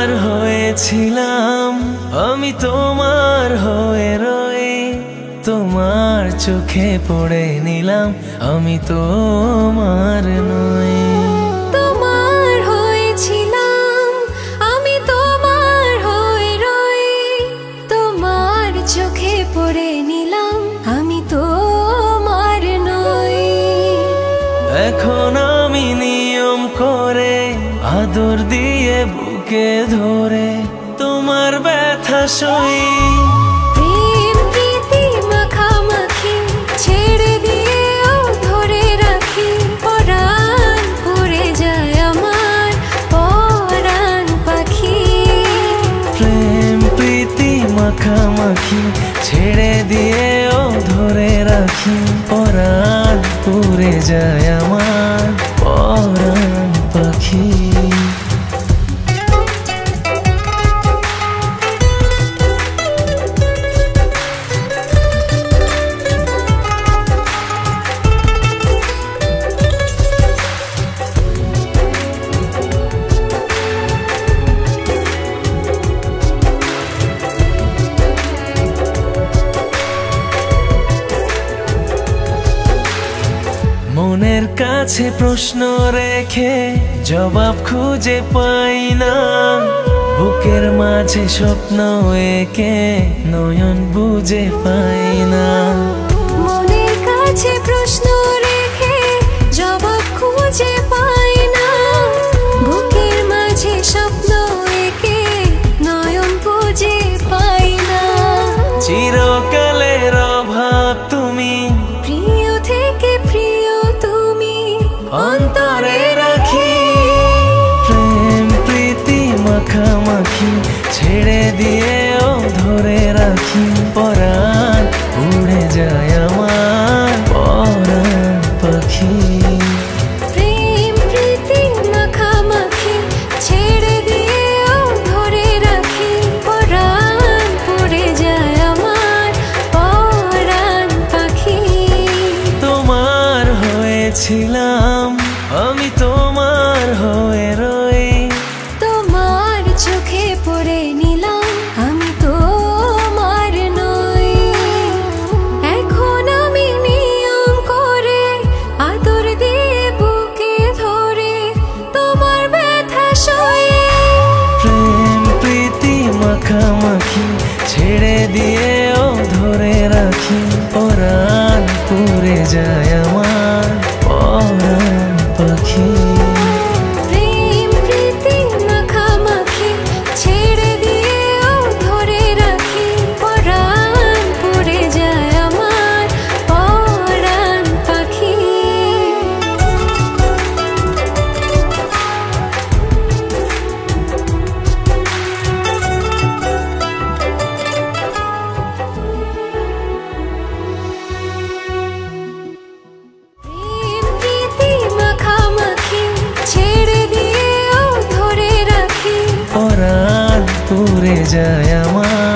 তোমার হয়েছিলাম, আমি তোমার হয়ে রই, তোমার চোখে পড়ে নিলাম আমি তোমার নই। তোমার হয়েছিলাম, আমি তোমার হয়ে রই, তোমার চোখে পড়ে নিলাম আমি তোমার নই। এখন আমি নিয়ম করে আদর দিয়ে বুকে ধরে তোমার ব্যথা সই। প্রেম প্রীতি মাখামাখি ছেড়ে দিয়েও ধরে রাখি, পরাণ পড়ে যায় আমার পরাণ পাখি। প্রেম প্রীতি মাখামাখি ছেড়ে দিয়েও ধরে রাখি, পরাণ পুড়ে যায় আমার পরাণ পাখি। মনের কাছে প্রশ্ন রেখে জবাব খুঁজে পাই না, বুকের মাঝে স্বপ্ন এঁকে নয়ন বুঝে পাই না। মনের কাছে প্রশ্ন রেখে জবাব খুঁজে পাই না, বুকের মাঝে স্বপ্ন এঁকে নয়ন বুঝে পাই না। চিরকালের অভাব তুমি, প্রিয় থেকে প্রিয় তুমি অন্তরে রাখি। প্রেম প্রীতি মাখামাখি ছেড়ে দিয়েও ধরে রাখি, পরাণ উড়ে যায় আমার পরাণ পাখি। প্রেম প্রীতি মাখামাখি ছেড়ে দিয়েও ধরে রাখি, পরাণ পড়ে যায় আমার পরাণ পাখি। তোমার হয়েছিলাম, আমি তোমার হয়ে রই, তোমার চোখে পড়ে নিলাম আমি তোমার নই। এখন আমি নিয়ম করে আদর দিয়ে বুকে ধরে তোমার ব্যথা সয়ে। প্রেম প্রীতি মাখামাখি ছেড়ে দিয়েও ধরে রাখি, পরাণ পুড়ে যায় আমার পরাণ পাখি। প্রেম প্রীতি মাখামাখি ছেড়ে দিয়েও ধরে রাখি, পরাণ পড়ে যায় আমার পরাণ পাখি। প্রেম প্রীতি মাখামাখি ছেড়ে দিয়েও ধরে রাখি, পরাণ পুড়ে যায় আমার